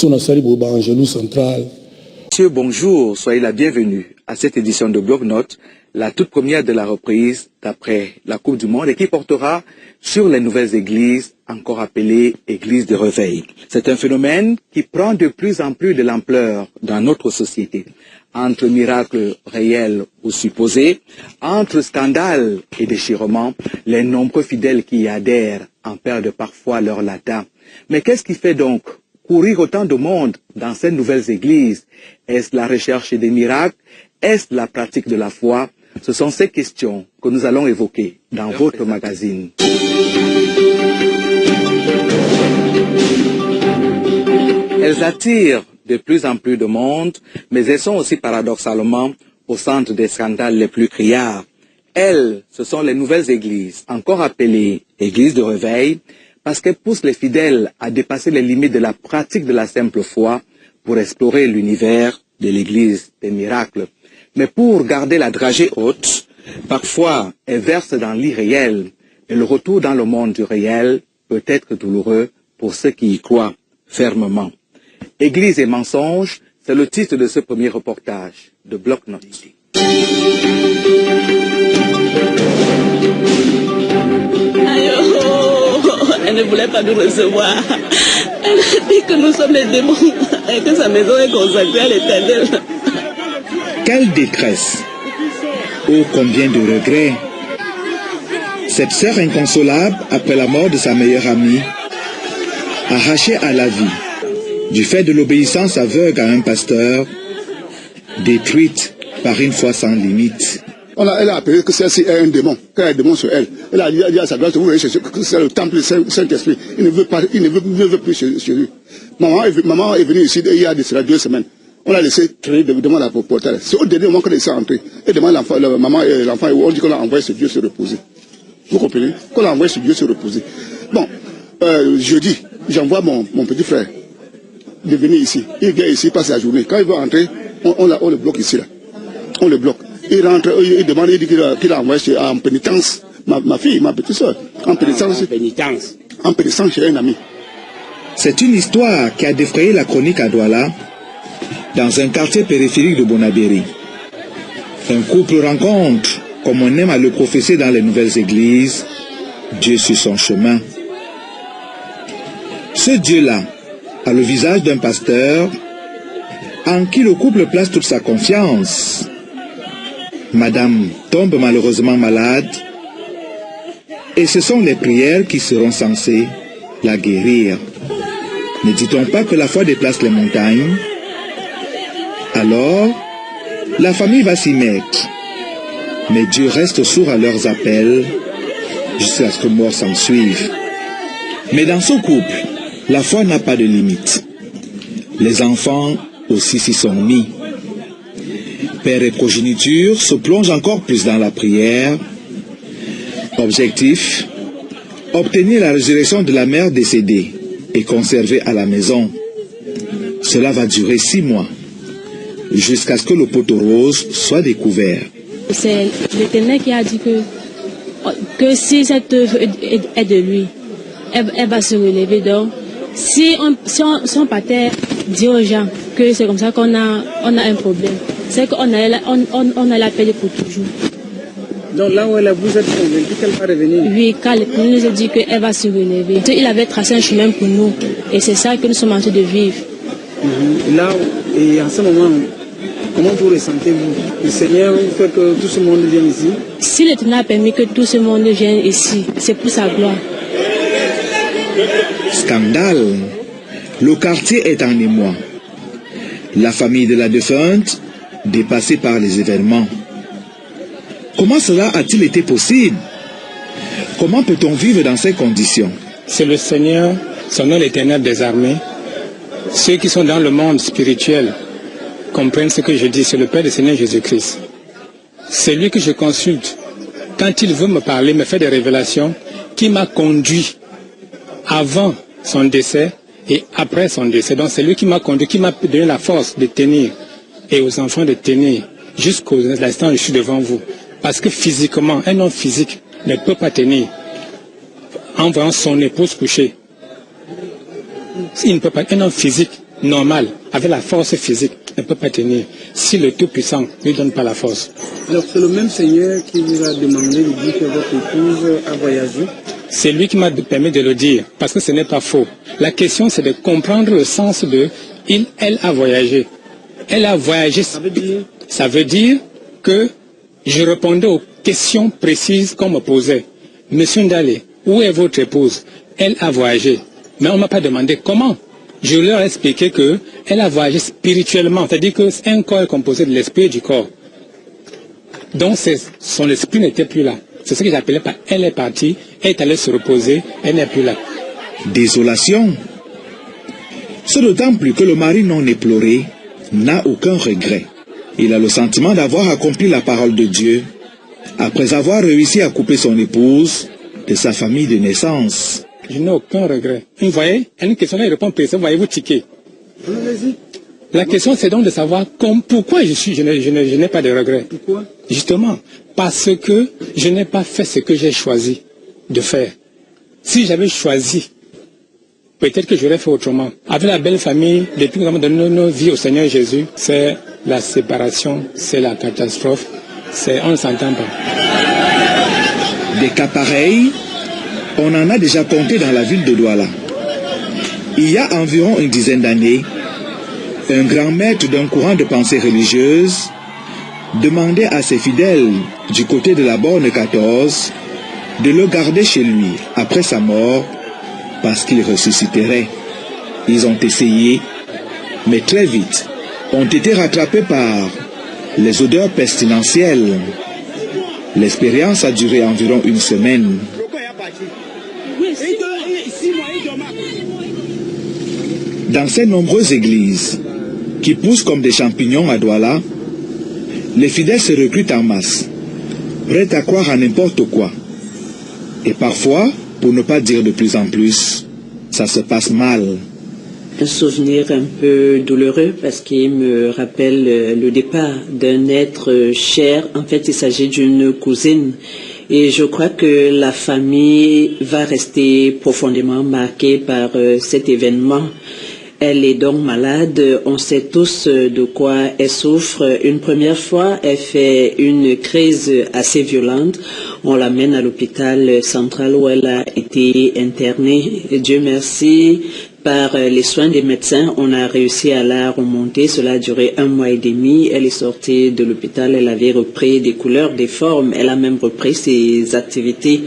Monsieur, bonjour, soyez la bienvenue à cette édition de Bloc-Notes, la toute première de la reprise d'après la Coupe du Monde et qui portera sur les nouvelles églises, encore appelées églises de réveil. C'est un phénomène qui prend de plus en plus de l'ampleur dans notre société. Entre miracles réels ou supposés, entre scandales et déchirements, les nombreux fidèles qui y adhèrent en perdent parfois leur latin. Mais qu'est-ce qui fait donc courir autant de monde dans ces nouvelles églises? Est-ce la recherche des miracles? Est-ce la pratique de la foi? Ce sont ces questions que nous allons évoquer dans votre magazine. Elles attirent de plus en plus de monde, mais elles sont aussi paradoxalement au centre des scandales les plus criards. Elles, ce sont les nouvelles églises, encore appelées églises de réveil, parce qu'elles poussent les fidèles à dépasser les limites de la pratique de la simple foi pour explorer l'univers de l'église des miracles. Mais pour garder la dragée haute, parfois elles versent dans l'irréel, et le retour dans le monde du réel peut être douloureux pour ceux qui y croient fermement. Église et mensonges, c'est le titre de ce premier reportage de Bloc-Notes. Elle ne voulait pas nous recevoir. Elle a dit que nous sommes les démons et que sa maison est consacrée à l'Éternel. Quelle détresse! Oh, combien de regrets! Cette sœur inconsolable, après la mort de sa meilleure amie, arrachée à la vie, du fait de l'obéissance aveugle à un pasteur, détruite par une foi sans limite. Elle a appelé que celle-ci est un démon, qu'il y a un démon sur elle. Elle a dit à sa grâce, vous voyez, que c'est le temple du Saint-Esprit. Il ne veut plus chez lui. Maman est venue ici il y a de cela 2 semaines. On l'a laissé traîner devant la portail. C'est au dernier moment qu'on a laissé entrer. Et demande l'enfant, maman et l'enfant, on dit qu'on a envoyé ce Dieu se reposer. Vous comprenez? Qu'on a envoyé ce Dieu se reposer. Bon, jeudi, j'envoie mon petit frère de venir ici. Il vient ici, passe la journée. Quand il veut entrer, on le bloque ici, là. On le bloque. Il rentre, il demande, il dit qu'il a envoyé en pénitence ma fille, ma petite soeur. En pénitence. En pénitence chez un ami. C'est une histoire qui a défrayé la chronique à Douala, dans un quartier périphérique de Bonabéry. Un couple rencontre, comme on aime à le professer dans les nouvelles églises, Dieu sur son chemin. Ce Dieu-là a le visage d'un pasteur en qui le couple place toute sa confiance. Madame tombe malheureusement malade et ce sont les prières qui seront censées la guérir. Ne dit-on pas que la foi déplace les montagnes? Alors, la famille va s'y mettre. Mais Dieu reste sourd à leurs appels jusqu'à ce que mort s'en suive. Mais dans ce couple, la foi n'a pas de limite. Les enfants aussi s'y sont mis. Père et progéniture se plongent encore plus dans la prière. Objectif, obtenir la résurrection de la mère décédée et conservée à la maison. Cela va durer 6 mois, jusqu'à ce que le poteau rose soit découvert. C'est l'Éternel qui a dit que si cette œuvre est de lui, elle va se relever. Donc, si son pater dit aux gens que c'est comme ça qu'on a un problème, c'est qu'on a la paix pour toujours. Donc là où vous êtes convaincu qu'elle va revenir? Oui, car l'Éternel nous a dit qu'elle va se relever. Il avait tracé un chemin pour nous et c'est ça que nous sommes en train de vivre. Là, et en ce moment, comment vous ressentez-vous? Le Seigneur fait que tout ce monde vienne ici? Si l'Éternel a permis que tout ce monde vienne ici, c'est pour sa gloire. Scandale. Le quartier est en émoi. La famille de la défunte, dépassée par les événements. Comment cela a-t-il été possible? Comment peut-on vivre dans ces conditions? C'est le Seigneur, son nom l'Éternel des armées. Ceux qui sont dans le monde spirituel comprennent ce que je dis, c'est le Père du Seigneur Jésus-Christ. C'est lui que je consulte. Quand il veut me parler, me fait des révélations, qui m'a conduit avant son décès et après son décès. Donc c'est lui qui m'a conduit, qui m'a donné la force de tenir et aux enfants de tenir jusqu'à l'instant où je suis devant vous. Parce que physiquement, un homme physique ne peut pas tenir en voyant son épouse coucher. Il ne peut pas. Un homme physique normal, avec la force physique, ne peut pas tenir si le Tout-Puissant ne lui donne pas la force. Alors c'est le même Seigneur qui vous a demandé de dire que votre épouse a voyagé? C'est lui qui m'a permis de le dire, parce que ce n'est pas faux. La question, c'est de comprendre le sens de « elle a voyagé ». Elle a voyagé. Ça veut dire que je répondais aux questions précises qu'on me posait. « Monsieur Ndale, où est votre épouse? Elle a voyagé. » Mais on ne m'a pas demandé comment. Je leur ai expliqué qu'elle a voyagé spirituellement, c'est-à-dire que un corps est composé de l'esprit et du corps. Donc son esprit n'était plus là. C'est ce que j'appelais par elle est partie, elle est allée se reposer, elle n'est plus là. Désolation. C'est d'autant plus que le mari non éploré n'a aucun regret. Il a le sentiment d'avoir accompli la parole de Dieu après avoir réussi à couper son épouse de sa famille de naissance. Je n'ai aucun regret. Vous voyez, à une question, là, il répond précisément, voyez-vous tiquer. La question, c'est donc de savoir pourquoi je n'ai pas de regret. Pourquoi? Justement, parce que je n'ai pas fait ce que j'ai choisi de faire. Si j'avais choisi, peut-être que j'aurais fait autrement. Avec la belle famille, depuis que nous avons donné nos vies au Seigneur Jésus, c'est la séparation, c'est la catastrophe, on ne s'entend pas. Des cas pareils, on en a déjà compté dans la ville de Douala. Il y a environ une dizaine d'années, un grand maître d'un courant de pensée religieuse demandait à ses fidèles du côté de la borne 14 de le garder chez lui après sa mort parce qu'il ressusciterait. Ils ont essayé, mais très vite ont été rattrapés par les odeurs pestilentielles. L'expérience a duré environ une semaine. Dans ces nombreuses églises qui poussent comme des champignons à Douala, les fidèles se recrutent en masse, prêts à croire à n'importe quoi. Et parfois, pour ne pas dire de plus en plus, ça se passe mal. Un souvenir un peu douloureux parce qu'il me rappelle le départ d'un être cher. En fait, il s'agit d'une cousine. Et je crois que la famille va rester profondément marquée par cet événement. Elle est donc malade, on sait tous de quoi elle souffre. Une première fois, elle fait une crise assez violente. On l'amène à l'hôpital central où elle a été internée. Et Dieu merci, par les soins des médecins, on a réussi à la remonter. Cela a duré 1 mois et demi. Elle est sortie de l'hôpital, elle avait repris des couleurs, des formes. Elle a même repris ses activités.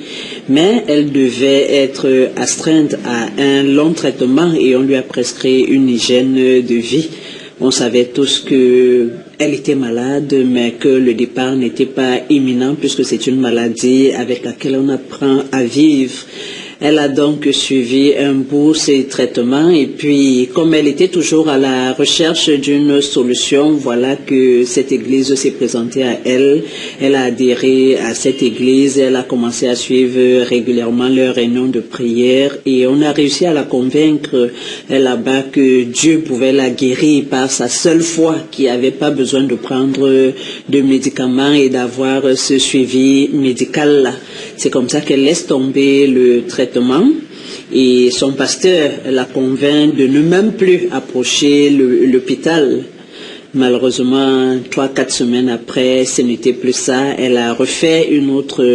Mais elle devait être astreinte à un long traitement et on lui a prescrit une hygiène de vie. On savait tous qu'elle était malade, mais que le départ n'était pas imminent puisque c'est une maladie avec laquelle on apprend à vivre. Elle a donc suivi un bout ses traitements et puis comme elle était toujours à la recherche d'une solution, voilà que cette église s'est présentée à elle. Elle a adhéré à cette église, elle a commencé à suivre régulièrement leurs réunions de prière et on a réussi à la convaincre là-bas que Dieu pouvait la guérir par sa seule foi, qui n'avait pas besoin de prendre de médicaments et d'avoir ce suivi médical-là. C'est comme ça qu'elle laisse tomber le traitement et son pasteur la convainc de ne même plus approcher l'hôpital. Malheureusement, 3-4 semaines après, ce n'était plus ça. Elle a refait une autre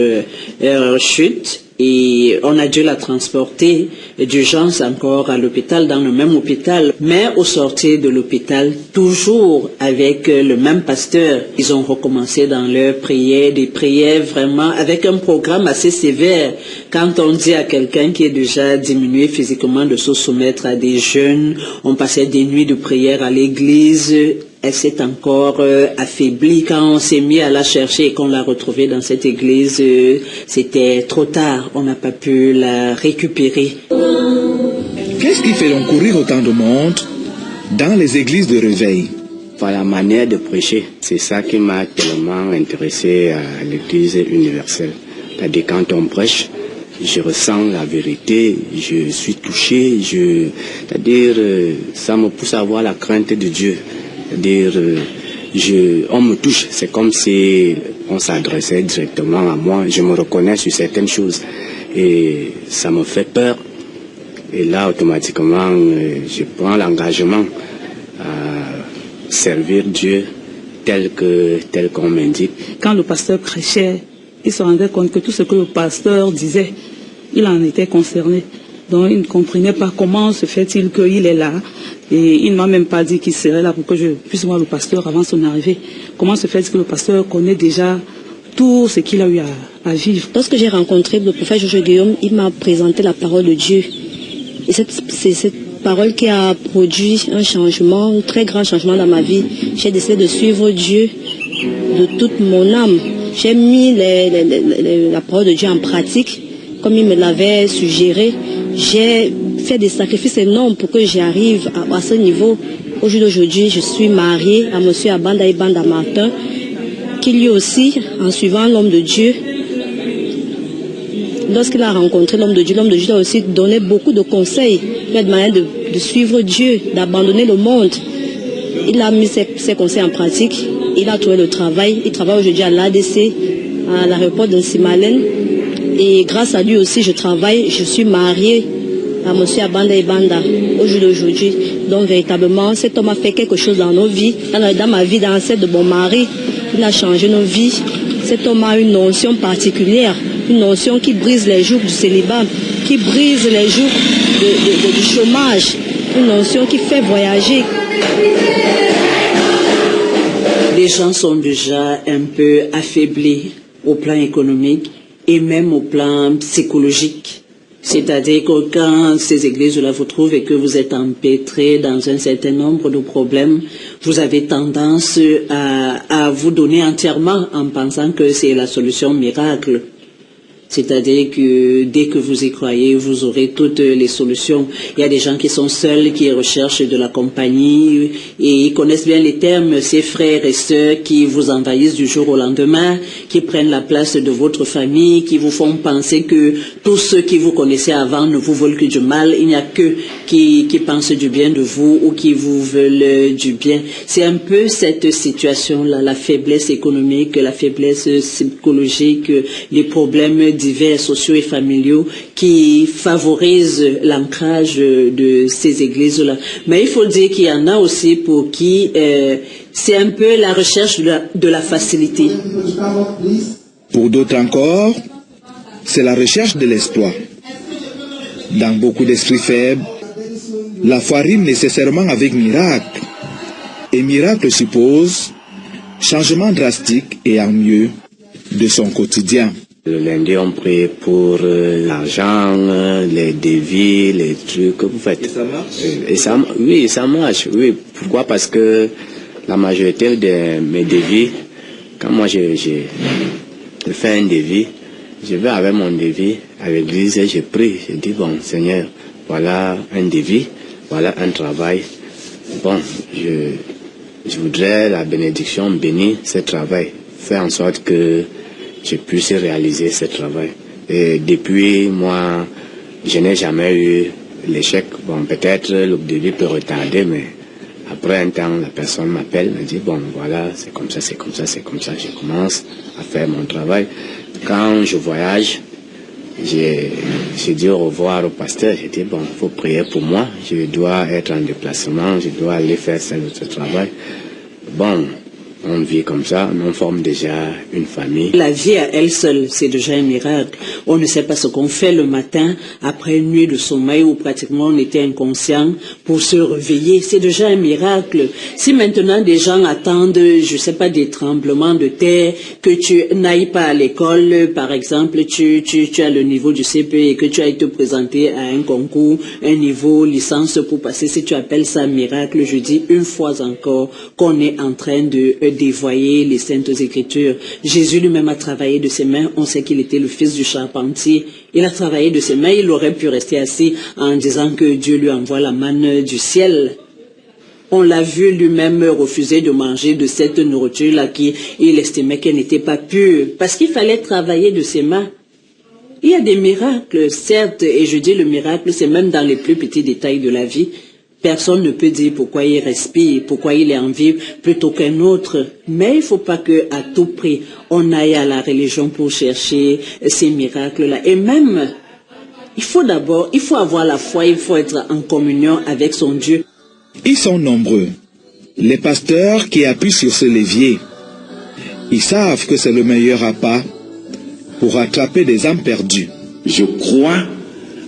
chute et on a dû la transporter d'urgence encore à l'hôpital, dans le même hôpital. Mais au sortir de l'hôpital, toujours avec le même pasteur, ils ont recommencé dans leurs prières, des prières vraiment avec un programme assez sévère. Quand on dit à quelqu'un qui est déjà diminué physiquement de se soumettre à des jeûnes, on passait des nuits de prière à l'église. Elle s'est encore affaiblie. Quand on s'est mis à la chercher et qu'on l'a retrouvée dans cette église, c'était trop tard. On n'a pas pu la récupérer. Qu'est-ce qui fait courir autant de monde dans les églises de réveil? La manière de prêcher, c'est ça qui m'a tellement intéressé à l'église universelle. C'est-à-dire quand on prêche, je ressens la vérité, je suis touché, c'est-à-dire ça me pousse à avoir la crainte de Dieu. C'est-à-dire, on me touche, c'est comme si on s'adressait directement à moi, je me reconnais sur certaines choses et ça me fait peur Et là, automatiquement, je prends l'engagement à servir Dieu tel qu'on m'indique. Quand le pasteur prêchait, il se rendait compte que tout ce que le pasteur disait, il en était concerné. Donc il ne comprenait pas comment se fait-il qu'il est là. Et il ne m'a même pas dit qu'il serait là pour que je puisse voir le pasteur avant son arrivée. Comment se fait-il que le pasteur connaît déjà tout ce qu'il a eu à vivre? Lorsque j'ai rencontré le prophète Georges Guillaume, il m'a présenté la parole de Dieu. Et c'est cette parole qui a produit un changement, un très grand changement dans ma vie. J'ai décidé de suivre Dieu de toute mon âme. J'ai mis la parole de Dieu en pratique, comme il me l'avait suggéré. J'ai fait des sacrifices énormes pour que j'y arrive à ce niveau. Au jour d'aujourd'hui, je suis mariée à M. Abanda Ibanda Martin, qui lui aussi, en suivant l'homme de Dieu, lorsqu'il a rencontré l'homme de Dieu a aussi donné beaucoup de conseils. Il a demandé de suivre Dieu, d'abandonner le monde. Il a mis ses conseils en pratique. Il a trouvé le travail. Il travaille aujourd'hui à l'ADC, à l'aéroport de Nsimalen. Et grâce à lui aussi, je travaille. Je suis mariée à M. Abanda Ibanda au jour d'aujourd'hui. Donc véritablement, cet homme a fait quelque chose dans nos vies, dans ma vie, dans celle de mon mari. Il a changé nos vies. Cet homme a une notion particulière, une notion qui brise les jours du célibat, qui brise les jours du chômage, une notion qui fait voyager. Les gens sont déjà un peu affaiblis au plan économique et même au plan psychologique. C'est-à-dire que quand ces églises-là vous trouvent et que vous êtes empêtrés dans un certain nombre de problèmes, vous avez tendance à vous donner entièrement en pensant que c'est la solution miracle. C'est-à-dire que dès que vous y croyez, vous aurez toutes les solutions. Il y a des gens qui sont seuls, qui recherchent de la compagnie et ils connaissent bien les termes, ces frères et sœurs qui vous envahissent du jour au lendemain, qui prennent la place de votre famille, qui vous font penser que tous ceux qui vous connaissaient avant ne vous veulent que du mal. Il n'y a que qui pensent du bien de vous ou qui vous veulent du bien. C'est un peu cette situation-là, la faiblesse économique, la faiblesse psychologique, les problèmes divers sociaux et familiaux qui favorisent l'ancrage de ces églises-là. Mais il faut dire qu'il y en a aussi pour qui c'est un peu la recherche de la facilité. Pour d'autres encore, c'est la recherche de l'exploit. Dans beaucoup d'esprits faibles, la foi rime nécessairement avec miracle. Et miracle suppose changement drastique et en mieux de son quotidien. Le lundi, on prie pour l'argent, les devis, les trucs que vous faites. Et ça marche? Oui, ça marche. Oui. Pourquoi? Parce que la majorité de mes devis, quand moi je fais un devis, je vais avec mon devis à l'église et je prie. Je dis, bon, Seigneur, voilà un devis, voilà un travail. Bon, je voudrais la bénédiction bénir ce travail. Faire en sorte que je puisse réaliser ce travail. Et depuis, moi, je n'ai jamais eu l'échec. Bon, peut-être le devis peut retarder, mais après un temps, la personne m'appelle, me dit, bon, voilà, c'est comme ça, c'est comme ça, c'est comme ça. Je commence à faire mon travail. Quand je voyage, j'ai dit au revoir au pasteur. J'ai dit, bon, il faut prier pour moi. Je dois être en déplacement, je dois aller faire ce travail. Bon, on vit comme ça, on forme déjà une famille. La vie à elle seule, c'est déjà un miracle. On ne sait pas ce qu'on fait le matin après une nuit de sommeil où pratiquement on était inconscient pour se réveiller. C'est déjà un miracle. Si maintenant des gens attendent, je ne sais pas, des tremblements de terre, que tu n'ailles pas à l'école, par exemple, tu as le niveau du CP et que tu ailles te présenter à un concours, un niveau licence pour passer, si tu appelles ça miracle, je dis une fois encore qu'on est en train de dévoyer les Saintes Écritures. Jésus lui-même a travaillé de ses mains. On sait qu'il était le fils du charpentier. Il a travaillé de ses mains. Il aurait pu rester assis en disant que Dieu lui envoie la manne du ciel. On l'a vu lui-même refuser de manger de cette nourriture-là qu'il estimait qu'elle n'était pas pure. Parce qu'il fallait travailler de ses mains. Il y a des miracles, certes, et je dis le miracle, c'est même dans les plus petits détails de la vie. Personne ne peut dire pourquoi il respire, pourquoi il est en vie plutôt qu'un autre. Mais il ne faut pas qu'à tout prix, on aille à la religion pour chercher ces miracles-là. Et même, Il faut avoir la foi, il faut être en communion avec son Dieu. Ils sont nombreux, les pasteurs qui appuient sur ce levier. Ils savent que c'est le meilleur appât pour attraper des âmes perdues. Je crois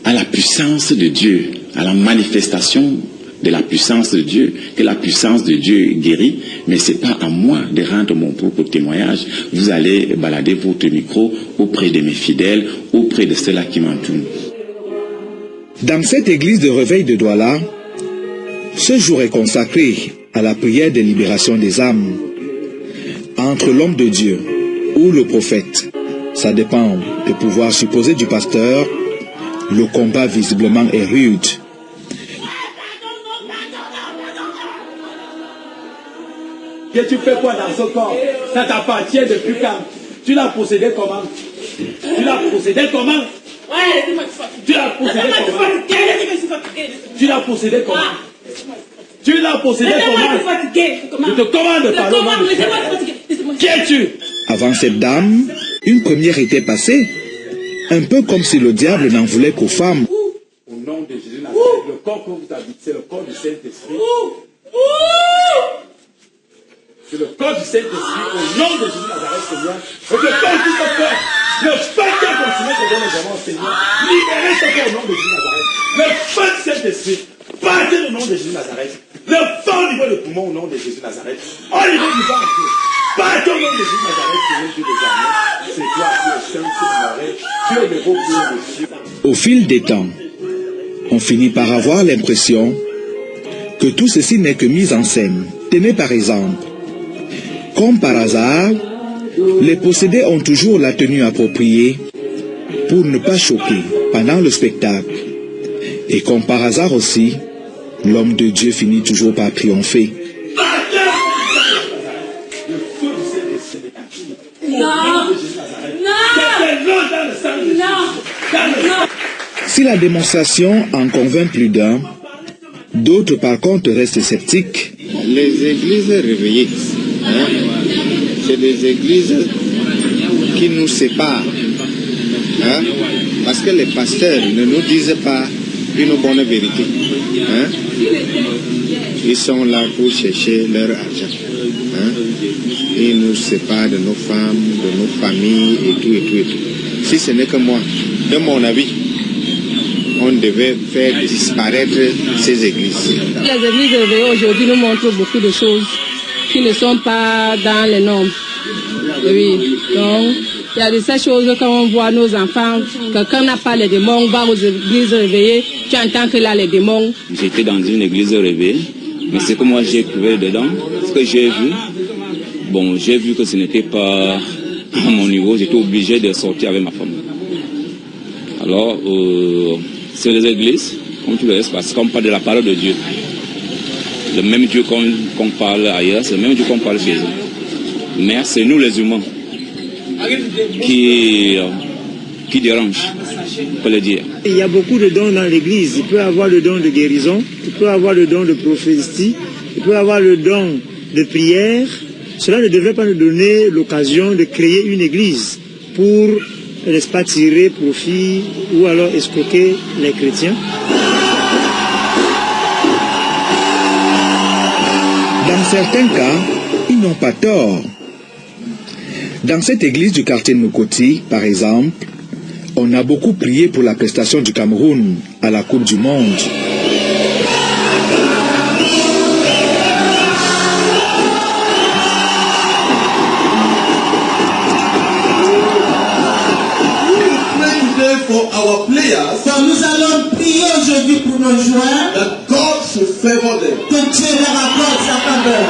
à la puissance de Dieu, à la manifestation de la puissance de Dieu, que la puissance de Dieu guérit, mais ce n'est pas à moi de rendre mon propre témoignage. Vous allez balader votre micro auprès de mes fidèles, auprès de ceux-là qui m'entourent. Dans cette église de réveil de Douala, ce jour est consacré à la prière de libération des âmes. Entre l'homme de Dieu ou le prophète, ça dépend du pouvoir supposé du pasteur, le combat visiblement est rude. Que tu fais quoi dans ce corps? Ça t'appartient depuis quand? Tu l'as possédé comment? Tu l'as possédé comment? Tu l'as possédé comment? Tu l'as possédé comment? Tu l'as possédé comment? Je te commande de parler au nom de Dieu. Qui es-tu? Avant cette dame, une première était passée, un peu comme si le diable n'en voulait qu'aux femmes. Au nom de Jésus, le corps que vous habitez, c'est le corps du Saint-Esprit. C'est le corps du Saint-Esprit, au nom de Jésus Nazareth, Seigneur. Et je parle tout ce corps. Le feu qui a consumé ce don nous avons, Seigneur. Libérez ce corps au nom de Jésus Nazareth. Le feu du Saint-Esprit, partez au nom de Jésus Nazareth. Le feu au niveau du poumon au nom de Jésus Nazareth. Au niveau du ventre, partez au nom de Jésus Nazareth, Seigneur Dieu des armées. C'est toi qui es saint, qui es tu es le beau Dieu de Dieu. Au fil des temps, on finit par avoir l'impression que tout ceci n'est que mise en scène. Tenez par exemple, comme par hasard, les possédés ont toujours la tenue appropriée pour ne pas choquer pendant le spectacle. Et comme par hasard aussi, l'homme de Dieu finit toujours par triompher. Si la démonstration en convainc plus d'un, d'autres par contre restent sceptiques. Les églises réveillées, c'est des églises qui nous séparent. Parce que les pasteurs ne nous disent pas une bonne vérité. Ils sont là pour chercher leur argent. Ils nous séparent de nos femmes, de nos familles et tout et tout et tout. Si ce n'est que moi, de mon avis, on devait faire disparaître ces églises. Les églises réveillées aujourd'hui nous montrent beaucoup de choses qui ne sont pas dans les normes. Oui, donc il y a de ces choses quand on voit nos enfants, quelqu'un n'a pas les démons, on va aux églises réveillées, tu entends que là les démons. J'étais dans une église réveillée, mais ce que moi j'ai trouvé dedans, ce que j'ai vu, bon, j'ai vu que ce n'était pas à mon niveau, j'étais obligé de sortir avec ma femme. Alors, c'est les églises, comme tu le sais, parce qu'on parle de la parole de Dieu. Le même Dieu qu'on parle ailleurs, c'est le même Dieu qu'on parle chez eux. Mais c'est nous les humains qui dérangent, on peut le dire. Il y a beaucoup de dons dans l'église. Il peut avoir le don de guérison, il peut avoir le don de prophétie, il peut avoir le don de prière. Cela ne devrait pas nous donner l'occasion de créer une église pour, n'est-ce pas, tirer profit ou alors escroquer les chrétiens. Dans certains cas, ils n'ont pas tort. Dans cette église du quartier de Mokoti, par exemple, on a beaucoup prié pour la prestation du Cameroun à la Coupe du Monde. Nous allons prier aujourd'hui pour nos joueurs. Que Dieu leur accorde sa faveur.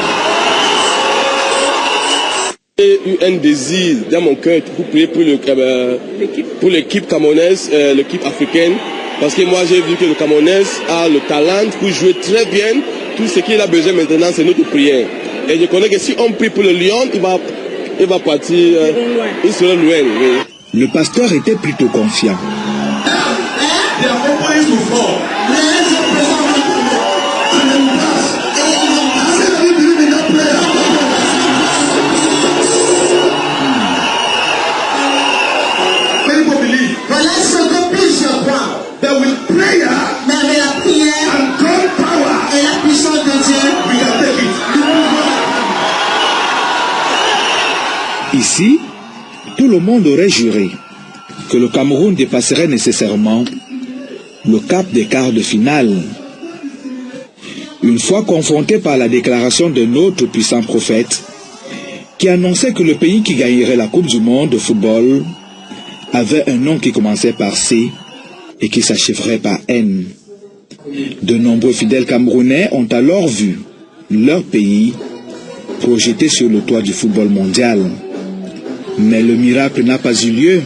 J'ai eu un désir dans mon cœur pour prier pour l'équipe camerounaise, l'équipe africaine, parce que moi j'ai vu que le Camerounais a le talent pour jouer très bien. Tout ce qu'il a besoin maintenant, c'est notre prière. Et je connais que si on prie pour le lion, il va partir, il sera loin. Oui. Le pasteur était plutôt confiant. Voilà ce que plus je crois. Ici, tout le monde aurait juré que le Cameroun dépasserait nécessairement le cap des quarts de finale. Une fois confronté par la déclaration de notre puissant prophète, qui annonçait que le pays qui gagnerait la Coupe du Monde de football avait un nom qui commençait par C et qui s'achèverait par N. De nombreux fidèles Camerounais ont alors vu leur pays projeté sur le toit du football mondial. Mais le miracle n'a pas eu lieu.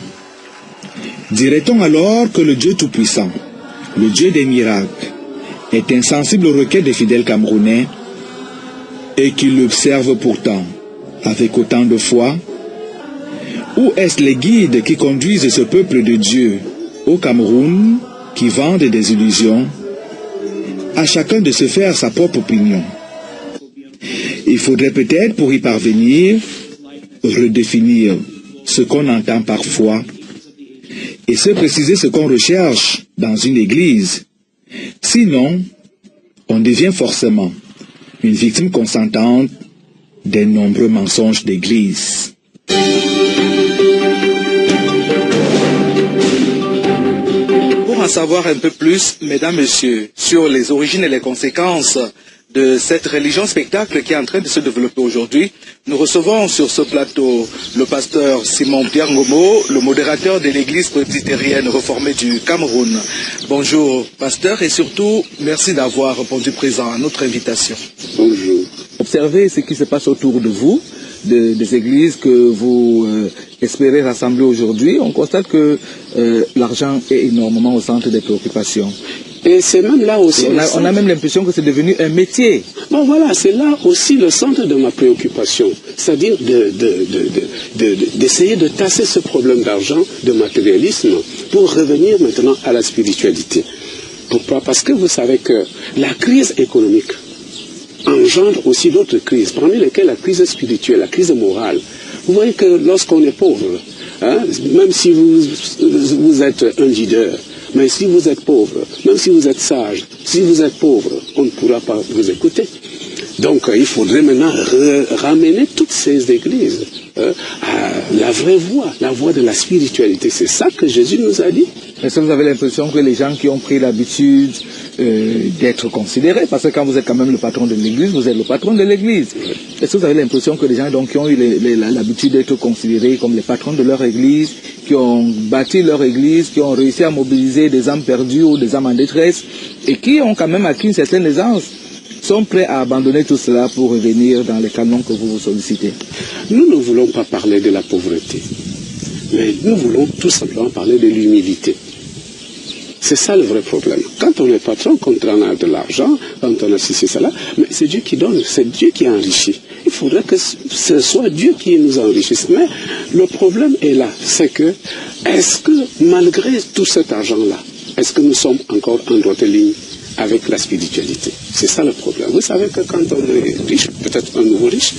Dirait-on alors que le Dieu Tout-Puissant, le Dieu des miracles, est insensible aux requêtes des fidèles Camerounais et qu'il l'observe pourtant avec autant de foi? Ou est-ce les guides qui conduisent ce peuple de Dieu au Cameroun qui vendent des illusions, à chacun de se faire sa propre opinion? Il faudrait peut-être, pour y parvenir, redéfinir ce qu'on entend parfois et se préciser ce qu'on recherche dans une église. Sinon, on devient forcément une victime consentante des nombreux mensonges d'église. Pour en savoir un peu plus, mesdames, messieurs, sur les origines et les conséquences de cette religion spectacle qui est en train de se développer aujourd'hui, nous recevons sur ce plateau le pasteur Simon Pierre Ngomo, le modérateur de l'église presbytérienne réformée du Cameroun. Bonjour, pasteur, et surtout, merci d'avoir répondu présent à notre invitation. Bonjour. Observez ce qui se passe autour de vous, des églises que vous espérez rassembler aujourd'hui. On constate que l'argent est énormément au centre des préoccupations. Et c'est même là aussi... On a même l'impression que c'est devenu un métier. Bon voilà, c'est là aussi le centre de ma préoccupation. C'est-à-dire d'essayer de tasser ce problème d'argent, de matérialisme, pour revenir maintenant à la spiritualité. Pourquoi? Parce que vous savez que la crise économique engendre aussi d'autres crises, parmi lesquelles la crise spirituelle, la crise morale. Vous voyez que lorsqu'on est pauvre, hein, même si vous êtes un leader, mais si vous êtes pauvre, même si vous êtes sage, si vous êtes pauvre, on ne pourra pas vous écouter. Donc il faudrait maintenant ramener toutes ces églises à la vraie voie, la voie de la spiritualité. C'est ça que Jésus nous a dit. Est-ce que vous avez l'impression que les gens qui ont pris l'habitude d'être considérés, parce que quand vous êtes quand même le patron de l'église, vous êtes le patron de l'église. Est-ce que vous avez l'impression que les gens donc, qui ont eu l'habitude d'être considérés comme les patrons de leur église, qui ont bâti leur église, qui ont réussi à mobiliser des âmes perdues ou des âmes en détresse, et qui ont quand même acquis une certaine aisance, sont prêts à abandonner tout cela pour revenir dans les canons que vous sollicitez? Nous ne voulons pas parler de la pauvreté, mais nous voulons tout simplement parler de l'humilité. C'est ça le vrai problème. Quand on est patron, quand on a de l'argent, quand on a ceci, cela, mais c'est Dieu qui donne, c'est Dieu qui enrichit. Il faudrait que ce soit Dieu qui nous enrichisse. Mais le problème est là, c'est que, est-ce que malgré tout cet argent-là, est-ce que nous sommes encore en droite ligne avec la spiritualité? C'est ça le problème. Vous savez que quand on est riche, peut-être un nouveau riche,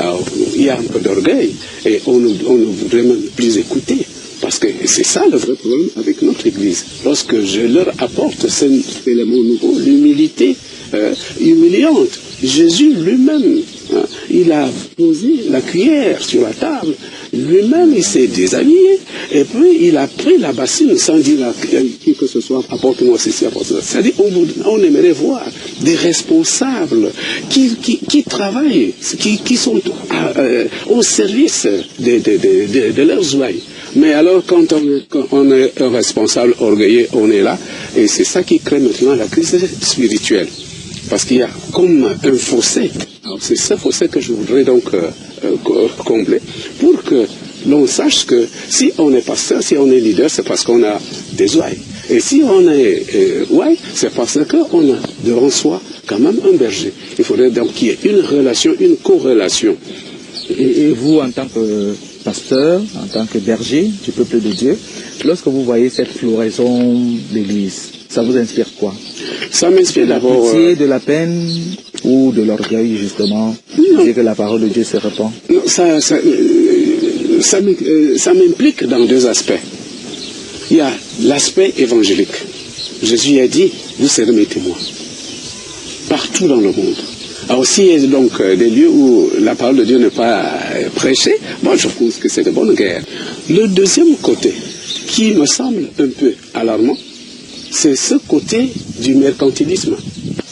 alors, il y a un peu d'orgueil et on ne voudrait même plus écouter. Parce que c'est ça le vrai problème avec notre Église. Lorsque je leur apporte cet élément nouveau, l'humilité humiliante, Jésus lui-même, il a posé la cuillère sur la table, lui-même il s'est déshabillé, et puis il a pris la bassine sans dire à qui que ce soit, apporte-moi ceci, apporte-moi ceci. C'est-à-dire on aimerait voir des responsables qui travaillent, qui sont au service de leurs ouailles. Mais alors, quand on est un responsable orgueilleux, on est là, et c'est ça qui crée maintenant la crise spirituelle. Parce qu'il y a comme un fossé. Alors, c'est ce fossé que je voudrais donc combler, pour que l'on sache que si on est pasteur, si on est leader, c'est parce qu'on a des ouailles. Et si on est ouaille, c'est parce qu'on a devant soi quand même un berger. Il faudrait donc qu'il y ait une relation, une corrélation. Et vous, en tant que pasteur, en tant que berger du peuple de Dieu, lorsque vous voyez cette floraison d'église, ça vous inspire quoi? Ça m'inspire d'abord... De la pitié, de la peine ou de l'orgueil, justement, que la parole de Dieu se répand? Non, ça m'implique dans deux aspects. Il y a l'aspect évangélique. Jésus a dit, vous serez mes témoins, partout dans le monde. Alors s'il y a donc des lieux où la parole de Dieu n'est pas prêcher, moi je pense que c'est de bonne guerre. Le deuxième côté, qui me semble un peu alarmant, c'est ce côté du mercantilisme.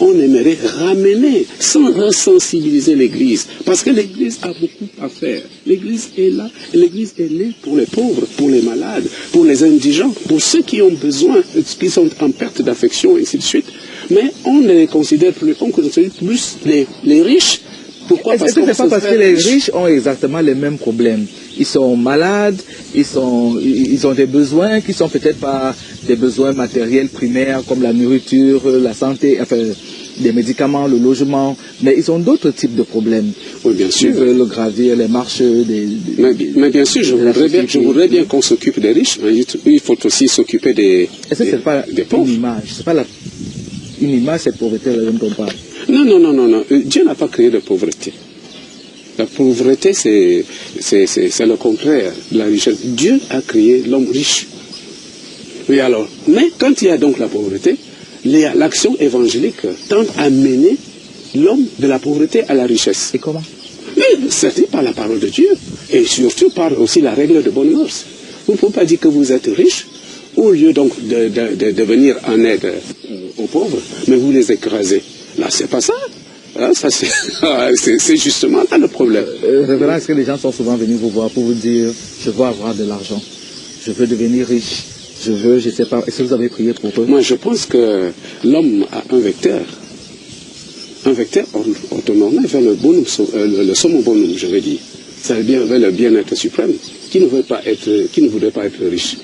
On aimerait ramener, sans resensibiliser l'Église, parce que l'Église a beaucoup à faire. L'Église est là, l'Église est née pour les pauvres, pour les malades, pour les indigents, pour ceux qui ont besoin, qui sont en perte d'affection, et ainsi de suite. Mais on ne les considère plus, on considère plus les riches. Pourquoi? Est-ce que c'est pas parce que les riches ont exactement les mêmes problèmes? Ils sont malades, ils ont des besoins qui sont peut-être pas des besoins matériels primaires comme la nourriture, la santé, enfin des médicaments, le logement, mais ils ont d'autres types de problèmes. Oui, bien sûr. Ils veulent gravir les marches mais bien sûr, je voudrais bien qu'on s'occupe des riches, mais il faut aussi s'occuper des Est-ce que c'est pas une image? C'est pas une image, cette pauvreté dont on parle? Non. Dieu n'a pas créé de pauvreté. La pauvreté, c'est le contraire de la richesse. Dieu a créé l'homme riche. Oui, alors, mais quand il y a donc la pauvreté, l'action évangélique tente à mener l'homme de la pauvreté à la richesse. Et comment? C'est par la parole de Dieu. Et surtout par aussi la règle de bonne mœurs. Vous ne pouvez pas dire que vous êtes riche, au lieu donc de venir en aide aux pauvres, mais vous les écrasez. Là, c'est pas ça. Ça c'est justement là le problème. Révérend, est-ce que les gens sont souvent venus vous voir pour vous dire je veux avoir de l'argent, je veux devenir riche, je sais pas, est-ce que vous avez prié pour eux? Moi je pense que l'homme a un vecteur autonomé vers le bonum, le summum bonum, je vais dire. C'est-à-dire vers le bien-être suprême, qui ne voudrait pas être riche.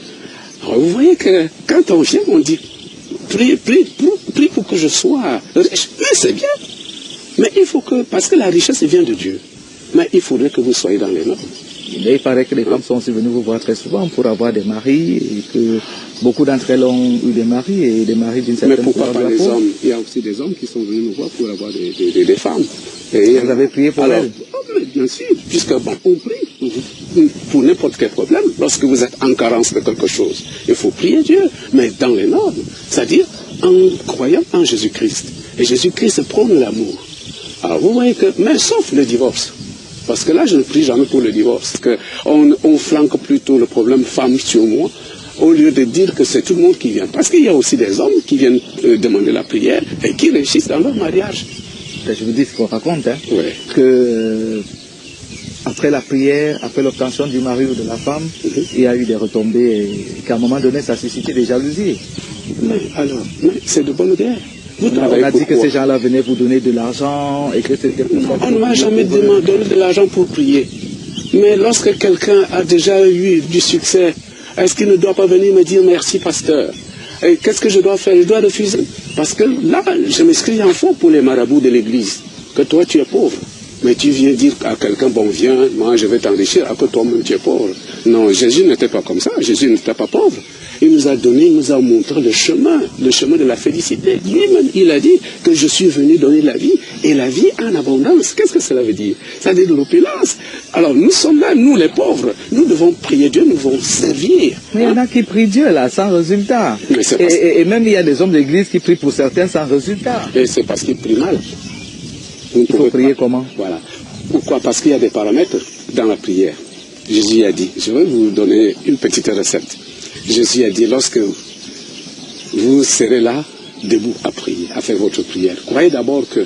Alors vous voyez que quand on vient, on dit prie pour que je sois riche. Mais c'est bien. Mais il faut que, parce que la richesse vient de Dieu, mais il faudrait que vous soyez dans les normes. Mais il paraît que les femmes sont aussi venues vous voir très souvent pour avoir des maris, et que beaucoup d'entre elles ont eu des maris, et des maris d'une certaine couleur. Mais pourquoi pas les hommes? Il y a aussi des hommes qui sont venus nous voir pour avoir des femmes. Et vous avez prié pour elles? Bien sûr, puisque on prie pour n'importe quel problème. Lorsque vous êtes en carence de quelque chose, il faut prier Dieu, mais dans les normes, c'est-à-dire en croyant en Jésus-Christ. Et Jésus-Christ prône l'amour. Alors vous voyez que, mais sauf le divorce, parce que là je ne prie jamais pour le divorce, parce qu'on flanque plutôt le problème femme sur moi, au lieu de dire que c'est tout le monde qui vient. Parce qu'il y a aussi des hommes qui viennent demander la prière et qui réussissent dans leur mariage. Je vous dis ce qu'on raconte, ouais. Que après la prière, après l'obtention du mari ou de la femme, il y a eu des retombées et qu'à un moment donné ça a suscité des jalousies. Mais alors, c'est de bonne guerre. On a dit que ces gens-là venaient vous donner de l'argent et que c'était pour ça. On ne m'a jamais donné de l'argent pour prier. Mais lorsque quelqu'un a déjà eu du succès, est-ce qu'il ne doit pas venir me dire merci pasteur? Et qu'est-ce que je dois faire? Je dois refuser. Parce que là, je m'inscris en faux pour les marabouts de l'église. Que toi tu es pauvre. Mais tu viens dire à quelqu'un, bon viens, moi je vais t'enrichir, alors que toi-même tu es pauvre. Non, Jésus n'était pas comme ça. Jésus n'était pas pauvre. Il nous a donné, il nous a montré le chemin de la félicité. Lui-même, il a dit que je suis venu donner la vie, et la vie en abondance. Qu'est-ce que cela veut dire? Ça veut dire de l'opulence. Alors nous sommes là, nous les pauvres, nous devons prier Dieu, nous devons servir. Mais il y en a qui prient Dieu là, sans résultat. Et même il y a des hommes d'église qui prient pour certains sans résultat. Et c'est parce qu'ils prient mal. Il faut prier comment? Voilà. Pourquoi? Parce qu'il y a des paramètres dans la prière. Jésus a dit, je vais vous donner une petite recette. Jésus a dit, lorsque vous serez là, debout à prier, à faire votre prière, croyez d'abord que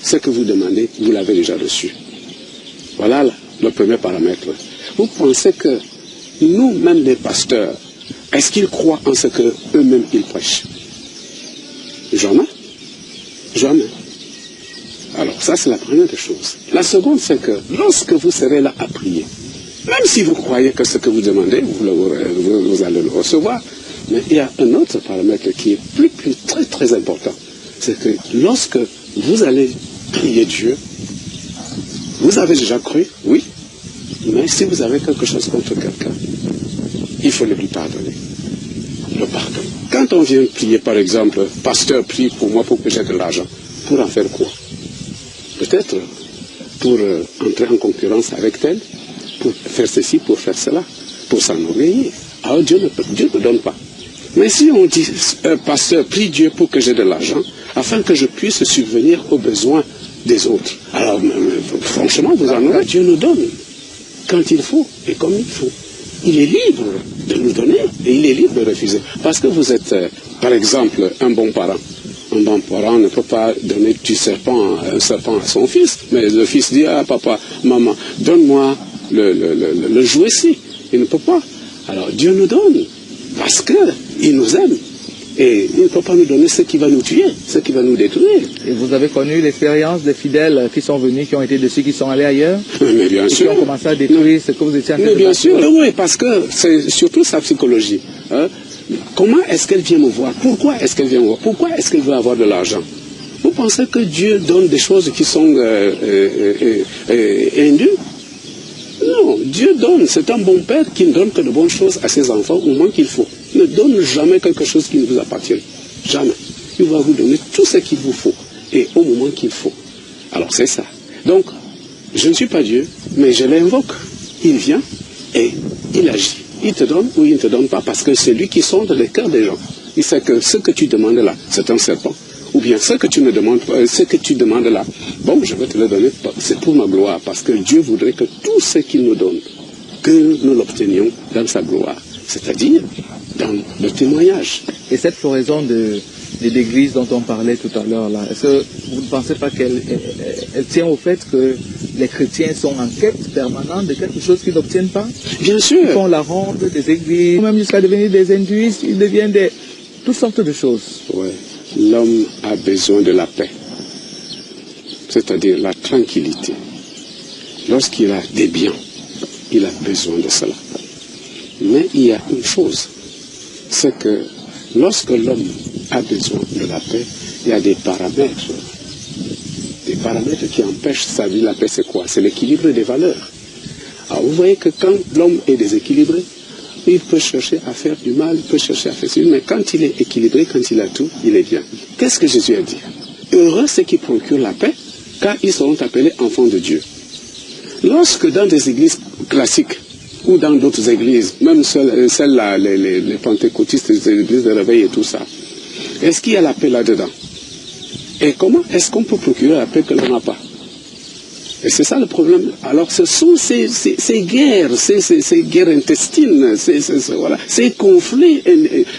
ce que vous demandez, vous l'avez déjà reçu. Voilà le premier paramètre. Vous pensez que nous-mêmes les pasteurs, est-ce qu'ils croient en ce qu'eux-mêmes ils prêchent? Jamais. Jamais. Alors ça c'est la première des choses. La seconde c'est que lorsque vous serez là à prier, même si vous croyez que ce que vous demandez, vous allez le recevoir, mais il y a un autre paramètre qui est très très important. C'est que lorsque vous allez prier Dieu, vous avez déjà cru, oui, mais si vous avez quelque chose contre quelqu'un, il faut le lui pardonner. Le pardon. Quand on vient prier, par exemple, pasteur prie pour moi pour que j'ai de l'argent, pour en faire quoi? Peut-être pour entrer en concurrence avec tel, pour faire ceci, pour faire cela, pour s'enorgueillir. Alors Dieu ne donne pas. Mais si on dit, pasteur, prie Dieu pour que j'ai de l'argent, afin que je puisse subvenir aux besoins des autres. Alors, franchement, vous en aurez, Dieu nous donne. quand il faut et comme il faut. Il est libre de nous donner et il est libre de refuser. Parce que vous êtes, par exemple, un bon parent. Un bon parent ne peut pas donner un serpent à son fils. Mais le fils dit, ah papa, maman, donne-moi le jouet-ci. Il ne peut pas. Alors Dieu nous donne parce qu'il nous aime. Et il ne peut pas nous donner ce qui va nous tuer, ce qui va nous détruire. Et vous avez connu l'expérience des fidèles qui sont venus, qui ont été dessus, qui sont allés ailleurs? Mais bien sûr. Qui ont commencé à détruire ce que vous étiez en train de faire. Mais bien sûr, oui, parce que c'est surtout sa psychologie. Hein? Comment est-ce qu'elle vient me voir? Pourquoi est-ce qu'elle vient me voir? Pourquoi est-ce qu'elle veut avoir de l'argent? Vous pensez que Dieu donne des choses qui sont indues? Non, Dieu donne. C'est un bon père qui ne donne que de bonnes choses à ses enfants au moment qu'il faut. Ne donne jamais quelque chose qui ne vous appartient. Jamais. Il va vous donner tout ce qu'il vous faut et au moment qu'il faut. Alors c'est ça. Donc, je ne suis pas Dieu, mais je l'invoque. Il vient et il agit. Il te donne ou il ne te donne pas parce que c'est lui qui sonde les cœurs des gens. Il sait que ce que tu demandes là, c'est un serpent. Ou bien ce que tu me demandes, ce que tu demandes là, bon, je vais te le donner, c'est pour ma gloire, parce que Dieu voudrait que tout ce qu'il nous donne, que nous l'obtenions dans sa gloire, c'est-à-dire dans le témoignage. Et cette floraison d'église dont on parlait tout à l'heure, là, est-ce que vous ne pensez pas qu'elle tient au fait que les chrétiens sont en quête permanente de quelque chose qu'ils n'obtiennent pas? Bien sûr. Ils font la ronde des églises, même jusqu'à devenir des hindouistes, ils deviennent toutes sortes de choses. Ouais. L'homme a besoin de la paix, c'est-à-dire la tranquillité. Lorsqu'il a des biens, il a besoin de cela. Mais il y a une chose, c'est que lorsque l'homme a besoin de la paix, il y a des paramètres qui empêchent sa vie. La paix, c'est quoi? C'est l'équilibre des valeurs. Alors vous voyez que quand l'homme est déséquilibré, il peut chercher à faire du mal, il peut chercher à faire ça, mais quand il est équilibré, quand il a tout, il est bien. Qu'est-ce que Jésus a dit? Heureux ceux qui procurent la paix, car ils seront appelés enfants de Dieu. Lorsque dans des églises classiques, ou dans d'autres églises, même celles-là, les pentecôtistes, les églises de réveil et tout ça, est-ce qu'il y a la paix là-dedans? Et comment est-ce qu'on peut procurer la paix que l'on n'a pas? Et c'est ça le problème. Alors ce sont ces guerres, ces guerres intestines, ces conflits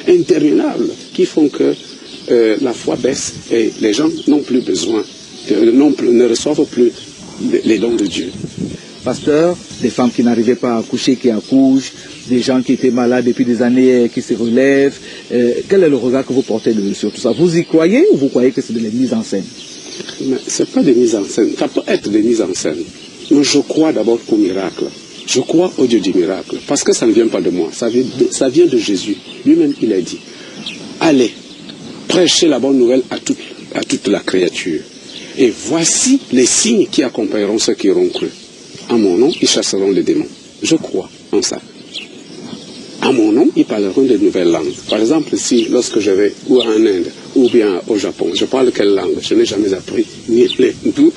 interminables qui font que la foi baisse et les gens n'ont plus besoin, ne reçoivent plus les dons de Dieu. Pasteur, des femmes qui n'arrivaient pas à accoucher, qui accouchent, des gens qui étaient malades depuis des années, qui se relèvent. Quel est le regard que vous portez sur tout ça? Vous y croyez ou vous croyez que c'est de la mise en scène? Ce n'est pas des mises en scène. Ça peut être des mises en scène. Mais je crois d'abord au miracle. Je crois au Dieu du miracle. Parce que ça ne vient pas de moi. Ça vient de Jésus. Lui-même, il a dit, allez, prêchez la bonne nouvelle à toute la créature. Et voici les signes qui accompagneront ceux qui auront cru. En mon nom, ils chasseront les démons. Je crois en ça. À mon nom, ils parleront de nouvelles langues. Par exemple, si lorsque je vais ou en Inde ou bien au Japon, je parle quelle langue? Je n'ai jamais appris ni l'hindou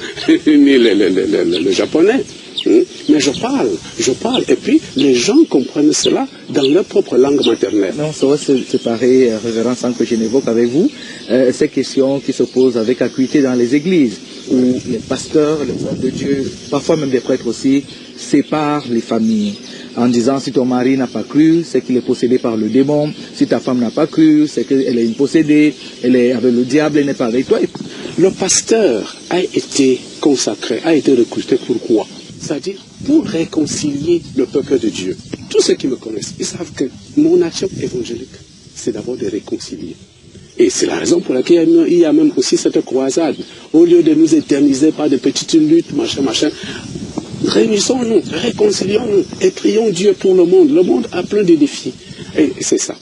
ni le japonais. Mais je parle. Et puis, les gens comprennent cela dans leur propre langue maternelle. Mais on saurait se séparer, révérend, sans que je n'évoque avec vous, ces questions qui se posent avec acuité dans les églises, où les pasteurs, les hommes de Dieu, parfois même des prêtres aussi, séparent les familles. En disant, si ton mari n'a pas cru, c'est qu'il est possédé par le démon. Si ta femme n'a pas cru, c'est qu'elle est une possédée, elle est avec le diable, elle n'est pas avec toi. Le pasteur a été consacré, a été recruté pourquoi? C'est-à-dire pour réconcilier le peuple de Dieu. Tous ceux qui me connaissent, ils savent que mon action évangélique, c'est d'abord de réconcilier. Et c'est la raison pour laquelle il y a même aussi cette croisade. Au lieu de nous éterniser par de petites luttes, machin, réunissons-nous, réconcilions-nous et prions Dieu pour le monde. Le monde a plein de défis. Et c'est ça.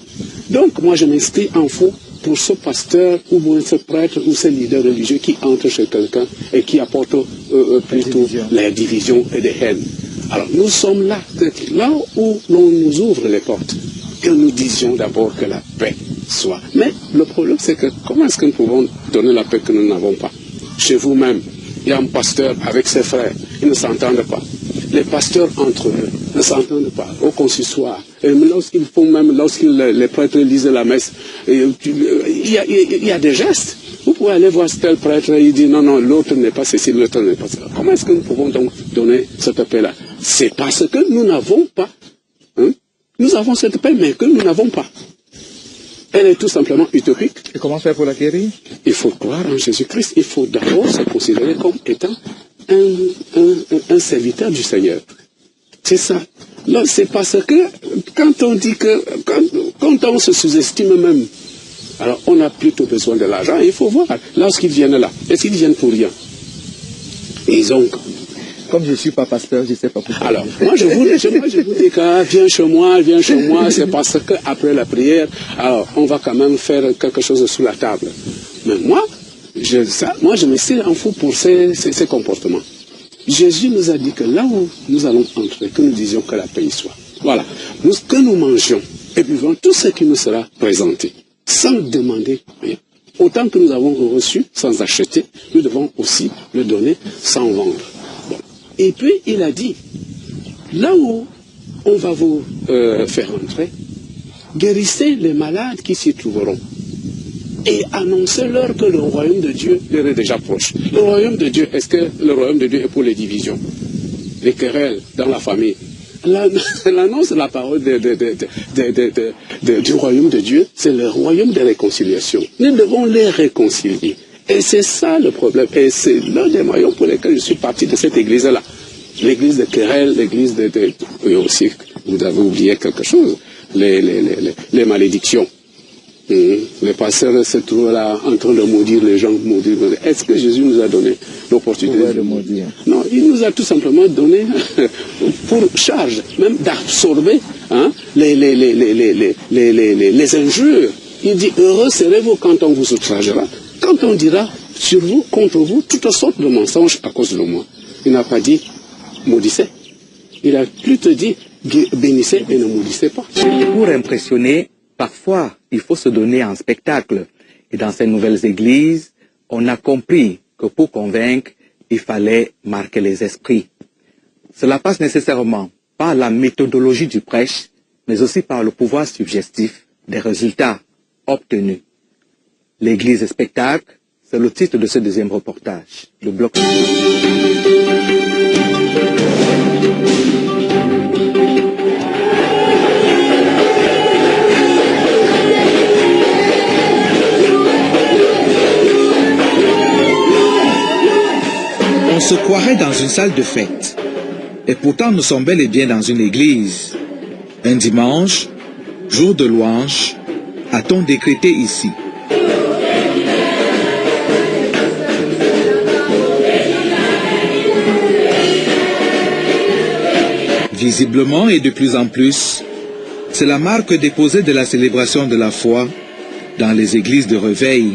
Donc, moi, je m'inscris en faux pour ce pasteur ou ce prêtre ou ce leader religieux qui entre chez quelqu'un et qui apporte plutôt la division et des haines. Alors, nous sommes là où l'on nous ouvre les portes, que nous disions d'abord que la paix soit. Mais le problème, c'est que comment est-ce que nous pouvons donner la paix que nous n'avons pas? Chez vous-même, il y a un pasteur avec ses frères, ils ne s'entendent pas. Les pasteurs entre eux ne s'entendent pas au consistoire. Et lorsque les prêtres lisent la messe, il y a des gestes. Vous pouvez aller voir tel prêtre et il dit non, l'autre n'est pas ceci, l'autre n'est pas cela. Comment est-ce que nous pouvons donc donner cette paix-là? C'est parce que nous n'avons pas. Hein? Nous avons cette paix, mais que nous n'avons pas. Elle est tout simplement utopique. Et comment faire pour l'acquérir? Il faut croire en Jésus-Christ. Il faut d'abord se considérer comme étant un serviteur du Seigneur. C'est ça. Là, c'est parce que quand on dit que, quand on se sous-estime même, alors on a plutôt besoin de l'argent. Il faut voir. Lorsqu'ils viennent là, est-ce qu'ils viennent pour rien? Ils ont... Comme je ne suis pas pasteur, je ne sais pas pourquoi. Alors, moi je vous dis que viens chez moi, c'est parce qu'après la prière, alors on va quand même faire quelque chose sous la table. Mais moi, je me suis en fou pour ces comportements. Jésus nous a dit que là où nous allons entrer, que nous disions que la paix y soit. Voilà. Que nous mangions et buvons tout ce qui nous sera présenté, sans demander rien. Autant que nous avons reçu sans acheter, nous devons aussi le donner sans vendre. Bon. Et puis, il a dit, là où on va vous faire entrer, guérissez les malades qui s'y trouveront. Et annoncez-leur que le royaume de Dieu leur est déjà proche. Le royaume de Dieu, est-ce que le royaume de Dieu est pour les divisions, les querelles dans la famille? L'annonce de la parole du royaume de Dieu, c'est le royaume de réconciliation. Nous devons les réconcilier. Et c'est ça le problème. Et c'est l'un des moyens pour lesquels je suis parti de cette église-là. L'église de querelles, l'église Et aussi, vous avez oublié quelque chose, les malédictions. Les pasteurs se trouvent là en train de maudire les gens. Est-ce que Jésus nous a donné l'opportunité de maudire? Non, il nous a tout simplement donné pour charge, même d'absorber les injures. Il dit, heureux serez-vous quand on vous outragera, quand on dira sur vous, contre vous, toutes sortes de mensonges à cause de moi. Il n'a pas dit, maudissez. Il a plutôt dit, bénissez et ne maudissez pas. Pour impressionner, parfois, il faut se donner un spectacle. Et dans ces nouvelles églises, on a compris que pour convaincre, il fallait marquer les esprits. Cela passe nécessairement par la méthodologie du prêche, mais aussi par le pouvoir suggestif des résultats obtenus. L'église spectacle, c'est le titre de ce deuxième reportage. Le bloc. On se croirait dans une salle de fête. Et pourtant, nous sommes bel et bien dans une église. Un dimanche, jour de louange, a-t-on décrété ici. Visiblement et de plus en plus, c'est la marque déposée de la célébration de la foi dans les églises de réveil.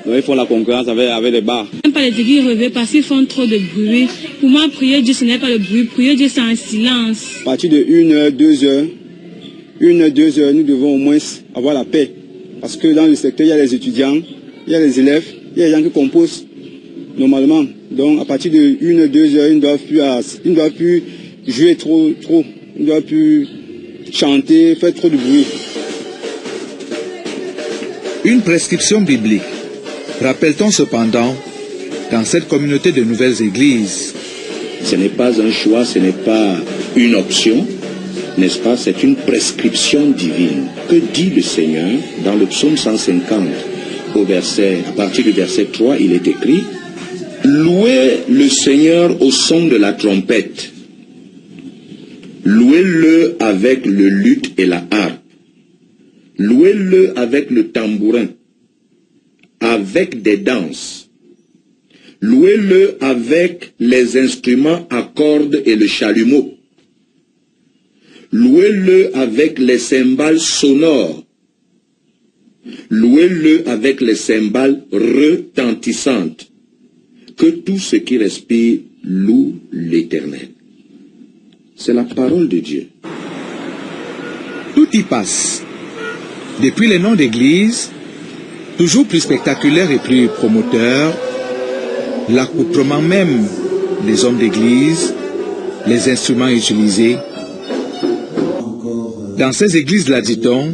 Donc ils font la concurrence avec les bars. J'aime pas les églises réveil parce qu'ils font trop de bruit. Pour moi, prier Dieu, ce n'est pas le bruit. Prier Dieu, c'est un silence. À partir de 1 heure, 2 heures, 2 heures, nous devons au moins avoir la paix. Parce que dans le secteur, il y a les étudiants, il y a les élèves, il y a les gens qui composent normalement. Donc à partir de 1 heure, 2 heures, ils ne doivent plus jouer trop. Ils ne doivent plus chanter, faire trop de bruit. Une prescription biblique. Rappelle-t-on cependant, dans cette communauté de nouvelles églises, ce n'est pas un choix, ce n'est pas une option, n'est-ce pas? C'est une prescription divine. Que dit le Seigneur dans le psaume 150 à partir du verset 3, il est écrit: louez le Seigneur au son de la trompette, louez-le avec le luth et la harpe, louez-le avec le tambourin, avec des danses. Louez-le avec les instruments à cordes et le chalumeau. Louez-le avec les cymbales sonores. Louez-le avec les cymbales retentissantes. Que tout ce qui respire loue l'Éternel. C'est la parole de Dieu. Tout y passe. Depuis les noms d'église, toujours plus spectaculaires et plus promoteurs, l'accoutrement même des hommes d'église, les instruments utilisés. Dans ces églises-là, dit-on,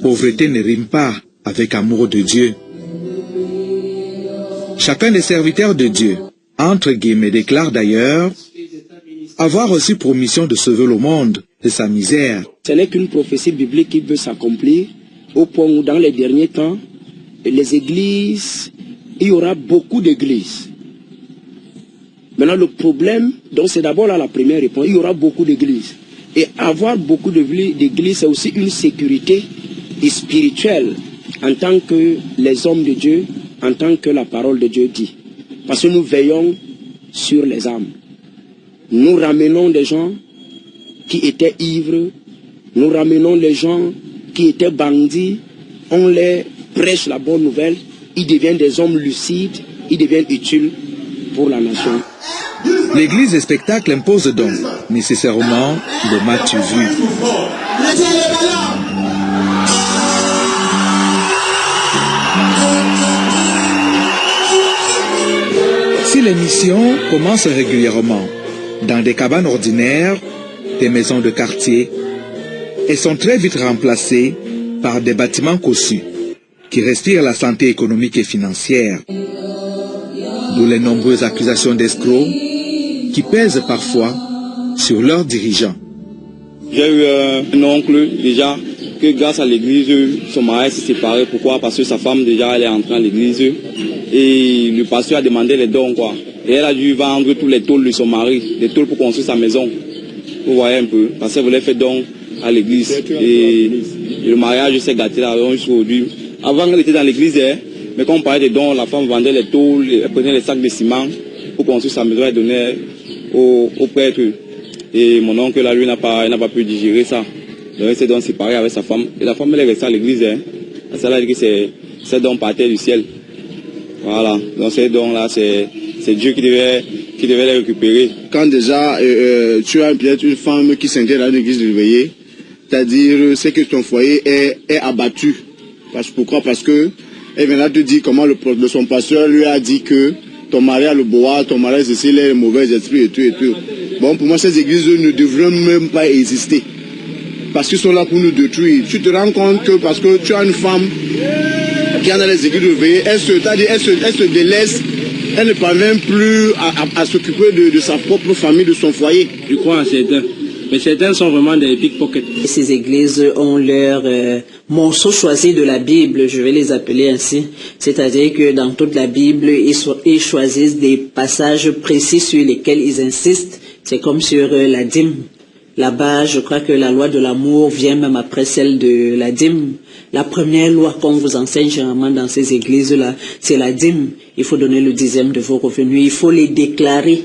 pauvreté ne rime pas avec amour de Dieu. Chacun des serviteurs de Dieu, entre guillemets, déclare d'ailleurs avoir aussi pour mission de sauver le monde de sa misère. Ce n'est qu'une prophétie biblique qui veut s'accomplir au point où dans les derniers temps, les églises, il y aura beaucoup d'églises. Maintenant, le problème, donc c'est d'abord là la première réponse, il y aura beaucoup d'églises. Et avoir beaucoup d'églises, c'est aussi une sécurité spirituelle en tant que les hommes de Dieu, en tant que la parole de Dieu dit. Parce que nous veillons sur les âmes. Nous ramenons des gens qui étaient ivres, nous ramenons les gens qui étaient bandits, on les prêche la bonne nouvelle, ils deviennent des hommes lucides, ils deviennent utiles pour la nation. L'église des spectacles impose donc nécessairement le match vu. Si les missions commencent régulièrement dans des cabanes ordinaires, des maisons de quartier, elles sont très vite remplacées par des bâtiments cossus qui respirent la santé économique et financière. D'où les nombreuses accusations d'escrocs qui pèsent parfois sur leurs dirigeants. J'ai eu un oncle déjà que grâce à l'église, son mari s'est séparé. Pourquoi? Parce que sa femme déjà elle est entrée à l'église et le pasteur a demandé les dons quoi. Et elle a dû vendre tous les tôles de son mari, les tôles pour construire sa maison. Vous voyez un peu, parce qu'elle voulait faire don à l'église. Et le mariage s'est gâté là aujourd'hui. Avant elle était dans l'église, mais quand on parlait des dons, la femme vendait les tôles, elle prenait les sacs de ciment pour construire sa maison et donnait au prêtre. Et mon oncle là, lui, n'a pas pu digérer ça. Donc il s'est donc séparé avec sa femme. Et la femme elle est restée à l'église. Ça a dit que c'est don par terre du ciel. Voilà. Donc ces dons là, c'est Dieu qui devait les récupérer. Quand déjà tu as peut-être une femme qui s'intègre à l'église de veiller, c'est-à-dire c'est que ton foyer est abattu. Pourquoi? Parce que elle viendra te dire comment son pasteur lui a dit que ton mari a le bois, ton mari c'est ceci, les mauvais esprits et tout et tout. Bon, pour moi ces églises ne devraient même pas exister. Parce qu'ils sont là pour nous détruire. Tu te rends compte que parce que tu as une femme qui est dans les églises de veiller, elle se délaisse, elle ne parvient plus à s'occuper de sa propre famille, de son foyer. Je crois en certains. Mais certains sont vraiment des pickpockets. Ces églises ont leur morceau choisi de la Bible, je vais les appeler ainsi. C'est-à-dire que dans toute la Bible, ils choisissent des passages précis sur lesquels ils insistent. C'est comme sur la dîme. Là-bas, je crois que la loi de l'amour vient même après celle de la dîme. La première loi qu'on vous enseigne généralement dans ces églises-là, c'est la dîme. Il faut donner le 10e de vos revenus. Il faut les déclarer.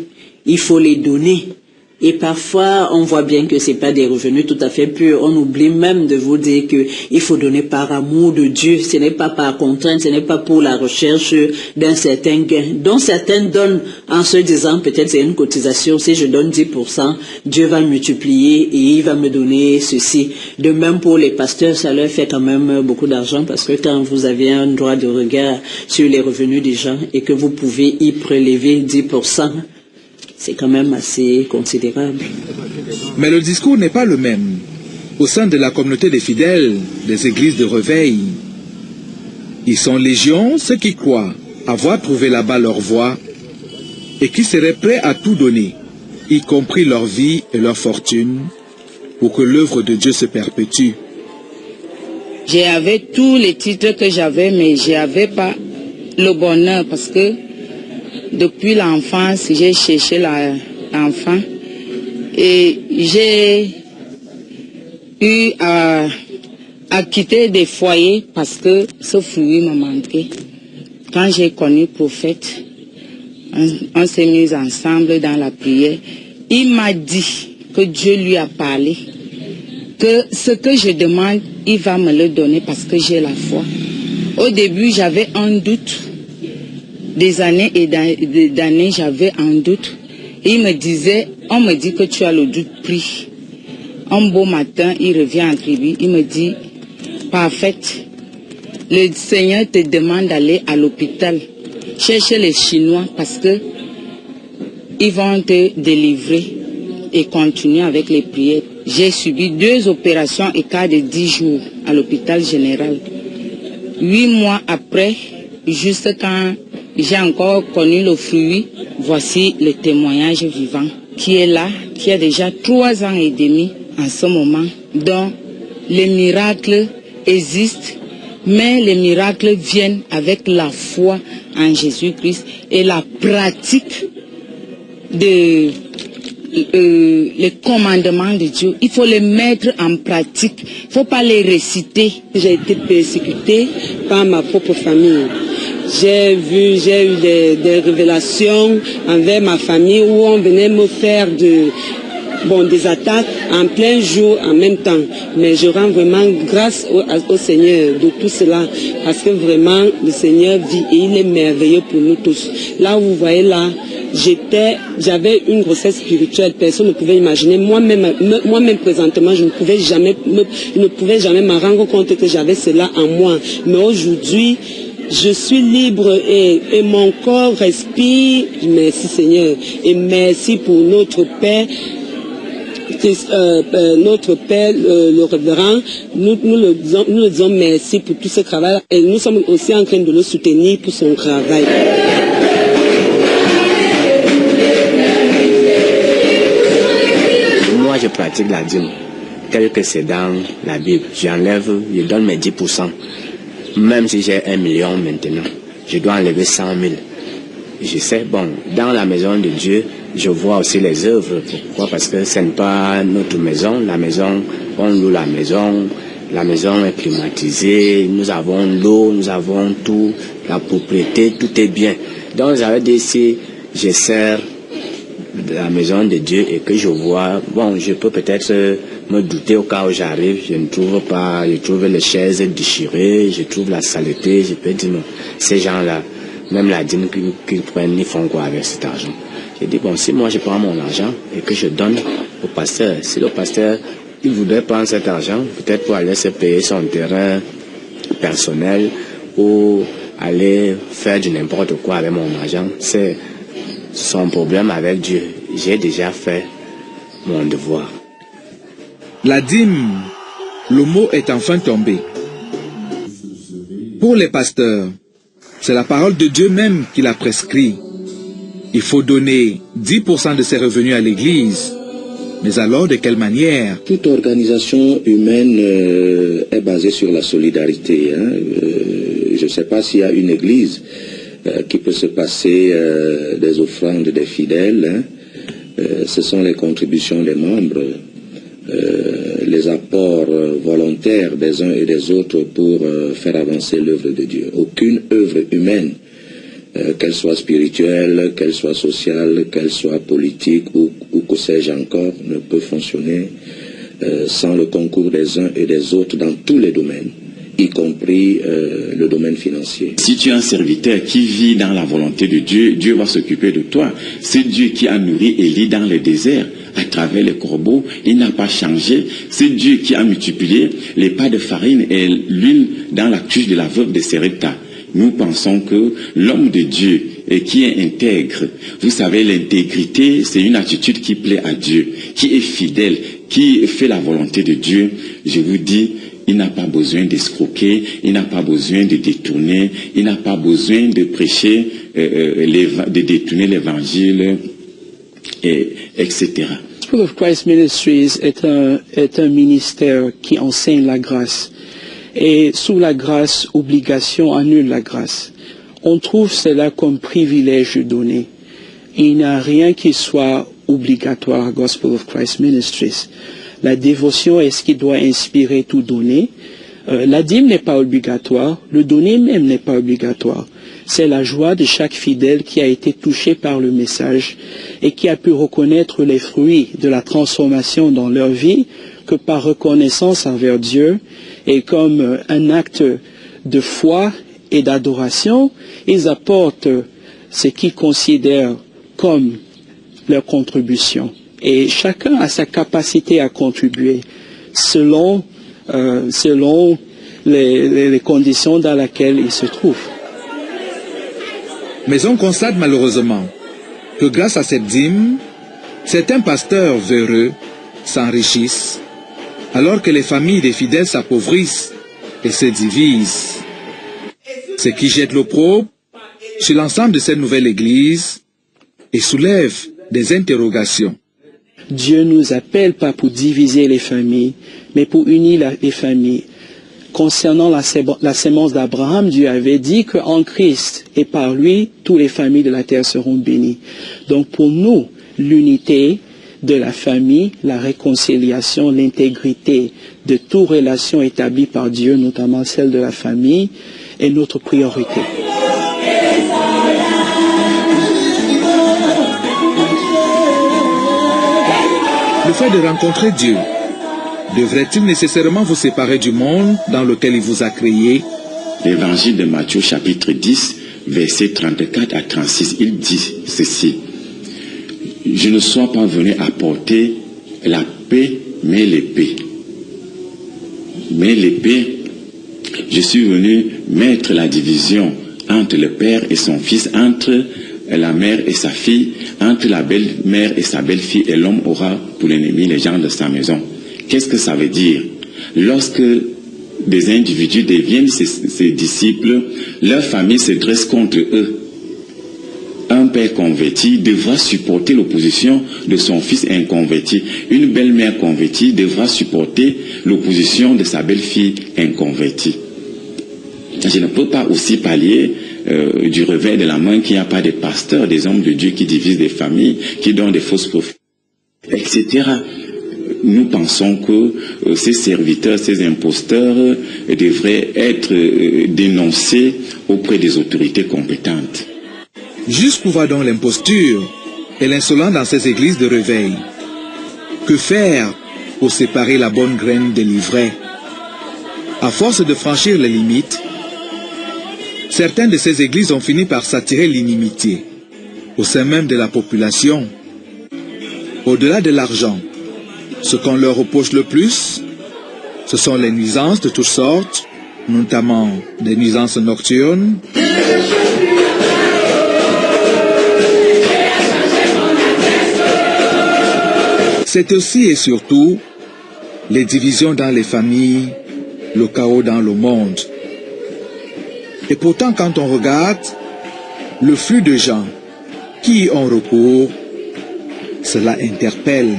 Il faut les donner. Et parfois, on voit bien que c'est pas des revenus tout à fait purs. On oublie même de vous dire que il faut donner par amour de Dieu. Ce n'est pas par contrainte, ce n'est pas pour la recherche d'un certain gain. Donc certains donnent en se disant peut-être c'est une cotisation. Si je donne 10%, Dieu va multiplier et il va me donner ceci. De même pour les pasteurs, ça leur fait quand même beaucoup d'argent parce que quand vous avez un droit de regard sur les revenus des gens et que vous pouvez y prélever 10%, c'est quand même assez considérable. Mais le discours n'est pas le même. Au sein de la communauté des fidèles, des églises de réveil, ils sont légion ceux qui croient avoir trouvé là-bas leur voie et qui seraient prêts à tout donner, y compris leur vie et leur fortune, pour que l'œuvre de Dieu se perpétue. J'avais tous les titres que j'avais, mais je n'avais pas le bonheur parce que depuis l'enfance, j'ai cherché l'enfant et j'ai eu à quitter des foyers parce que ce fruit m'a manqué. Quand j'ai connu le prophète, on s'est mis ensemble dans la prière. Il m'a dit que Dieu lui a parlé, que ce que je demande, il va me le donner parce que j'ai la foi. Au début, j'avais un doute. Des années et des années, j'avais un doute. Et il me disait, on me dit que tu as le doute pris. Un beau matin, il revient en tribu, il me dit, parfaite, le Seigneur te demande d'aller à l'hôpital, chercher les Chinois parce que ils vont te délivrer et continuer avec les prières. J'ai subi 2 opérations écart de 10 jours à l'hôpital général. 8 mois après, juste quand j'ai encore connu le fruit, voici le témoignage vivant qui est là, qui a déjà 3 ans et demi en ce moment, dont les miracles existent, mais les miracles viennent avec la foi en Jésus-Christ et la pratique les commandements de Dieu. Il faut les mettre en pratique, il ne faut pas les réciter. J'ai été persécutée par ma propre famille. J'ai eu des révélations envers ma famille où on venait me faire des attaques en plein jour en même temps. Mais je rends vraiment grâce au Seigneur de tout cela parce que vraiment le Seigneur vit et il est merveilleux pour nous tous. Là où vous voyez là, j'avais une grossesse spirituelle, personne ne pouvait imaginer. Moi-même présentement, je ne pouvais jamais me rendre compte que j'avais cela en moi. Mais aujourd'hui, je suis libre et mon corps respire. Merci Seigneur et merci pour notre Père. Notre Père, le révérend, nous le disons merci pour tout ce travail et nous sommes aussi en train de le soutenir pour son travail. Moi, je pratique la dîme, tel que c'est dans la Bible. J'enlève, je donne mes 10%. Même si j'ai 1 million maintenant, je dois enlever 100 000. Je sais, dans la maison de Dieu, je vois aussi les œuvres. Pourquoi? Parce que ce n'est pas notre maison. La maison, on loue la maison est climatisée, nous avons l'eau, nous avons tout, la propriété, tout est bien. Donc j'avais dit, si je sers la maison de Dieu et que je vois, je peux peut-être me douter au cas où j'arrive, je ne trouve pas, je trouve les chaises déchirées, je trouve la saleté, je peux dire, non, ces gens-là, même la dîme qu'ils prennent, ils font quoi avec cet argent? J'ai dit, si moi je prends mon argent et que je donne au pasteur, si le pasteur, il voudrait prendre cet argent, peut-être pour aller se payer son terrain personnel ou aller faire du n'importe quoi avec mon argent, c'est son problème avec Dieu. J'ai déjà fait mon devoir. La dîme, le mot est enfin tombé. Pour les pasteurs, c'est la parole de Dieu même qui l'a prescrit. Il faut donner 10% de ses revenus à l'Église. Mais alors, de quelle manière? Toute organisation humaine est basée sur la solidarité. Je ne sais pas s'il y a une Église qui peut se passer des offrandes des fidèles. Ce sont les contributions des membres, les apports volontaires des uns et des autres pour faire avancer l'œuvre de Dieu. Aucune œuvre humaine, qu'elle soit spirituelle, qu'elle soit sociale, qu'elle soit politique ou que sais-je encore, ne peut fonctionner sans le concours des uns et des autres dans tous les domaines, y compris le domaine financier. Si tu es un serviteur qui vit dans la volonté de Dieu, Dieu va s'occuper de toi. C'est Dieu qui a nourri Élie dans le désert à travers les corbeaux. Il n'a pas changé. C'est Dieu qui a multiplié les pas de farine et l'huile dans la cuche de la veuve de Séréta. Nous pensons que l'homme de Dieu et qui est intègre, vous savez, l'intégrité, c'est une attitude qui plaît à Dieu, qui est fidèle, qui fait la volonté de Dieu. Je vous dis, il n'a pas besoin d'escroquer, il n'a pas besoin de détourner, il n'a pas besoin de prêcher, de détourner l'évangile, etc. School of Christ Ministries est un ministère qui enseigne la grâce. Et sous la grâce, obligation annule la grâce. On trouve cela comme privilège donné. Il n'y a rien qui soit obligatoire à Gospel of Christ Ministries. La dévotion est ce qui doit inspirer tout donner. La dîme n'est pas obligatoire, le donner même n'est pas obligatoire. C'est la joie de chaque fidèle qui a été touché par le message et qui a pu reconnaître les fruits de la transformation dans leur vie que par reconnaissance envers Dieu et comme un acte de foi et d'adoration, ils apportent ce qu'ils considèrent comme leur contribution. Et chacun a sa capacité à contribuer selon les conditions dans lesquelles il se trouve. Mais on constate malheureusement que grâce à cette dîme, certains pasteurs véreux s'enrichissent, alors que les familles des fidèles s'appauvrissent et se divisent. Ce qui jette l'opprobre sur l'ensemble de cette nouvelle Église et soulève des interrogations. Dieu nous appelle pas pour diviser les familles, mais pour unir les familles. Concernant la sémence d'Abraham, Dieu avait dit qu'en Christ et par lui, toutes les familles de la terre seront bénies. Donc pour nous, l'unité de la famille, la réconciliation, l'intégrité de toute relation établie par Dieu, notamment celle de la famille, est notre priorité. Le fait de rencontrer Dieu devrait-il nécessairement vous séparer du monde dans lequel il vous a créé? L'évangile de Matthieu chapitre 10, versets 34 à 36, il dit ceci. Je ne suis pas venu apporter la paix, mais l'épée. Mais l'épée, je suis venu mettre la division entre le père et son fils, entre la mère et sa fille, entre la belle-mère et sa belle-fille, et l'homme aura pour l'ennemi les gens de sa maison. Qu'est-ce que ça veut dire? Lorsque des individus deviennent ses disciples, leur famille se dresse contre eux. Un père converti devra supporter l'opposition de son fils inconverti. Une belle-mère convertie devra supporter l'opposition de sa belle-fille inconvertie. Je ne peux pas aussi parler du revers de la main qu'il n'y a pas de pasteurs, des hommes de Dieu qui divisent des familles, qui donnent des fausses prophéties, etc. Nous pensons que ces serviteurs, ces imposteurs devraient être dénoncés auprès des autorités compétentes. Jusqu'où va donc l'imposture et l'insolence dans ces églises de réveil? Que faire pour séparer la bonne graine de l'ivraie? À force de franchir les limites, certaines de ces églises ont fini par s'attirer l'inimitié au sein même de la population. Au-delà de l'argent, ce qu'on leur reproche le plus, ce sont les nuisances de toutes sortes, notamment des nuisances nocturnes, c'est aussi et surtout les divisions dans les familles, le chaos dans le monde. Et pourtant, quand on regarde le flux de gens qui y ont recours, cela interpelle.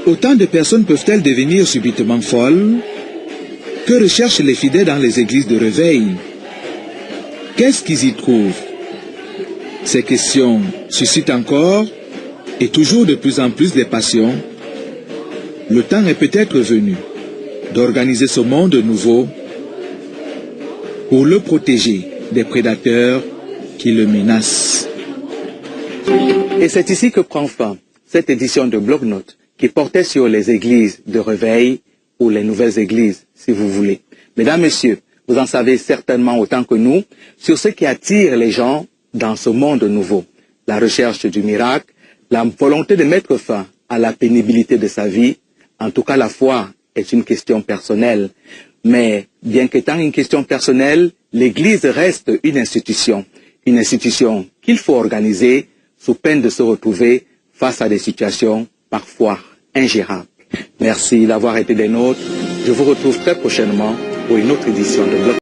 Autant de personnes peuvent-elles devenir subitement folles? Que recherchent les fidèles dans les églises de réveil? Qu'est-ce qu'ils y trouvent? Ces questions suscitent encore et toujours de plus en plus des passions. Le temps est peut-être venu d'organiser ce monde nouveau pour le protéger des prédateurs qui le menacent. Et c'est ici que prend fin cette édition de Bloc-Notes qui portait sur les églises de réveil ou les nouvelles églises, si vous voulez. Mesdames, Messieurs, vous en savez certainement autant que nous sur ce qui attire les gens dans ce monde nouveau. La recherche du miracle, la volonté de mettre fin à la pénibilité de sa vie. En tout cas, la foi est une question personnelle. Mais bien qu'étant une question personnelle, l'Église reste une institution qu'il faut organiser sous peine de se retrouver face à des situations parfois ingérables. Merci d'avoir été des nôtres. Je vous retrouve très prochainement pour une autre édition de Bloc.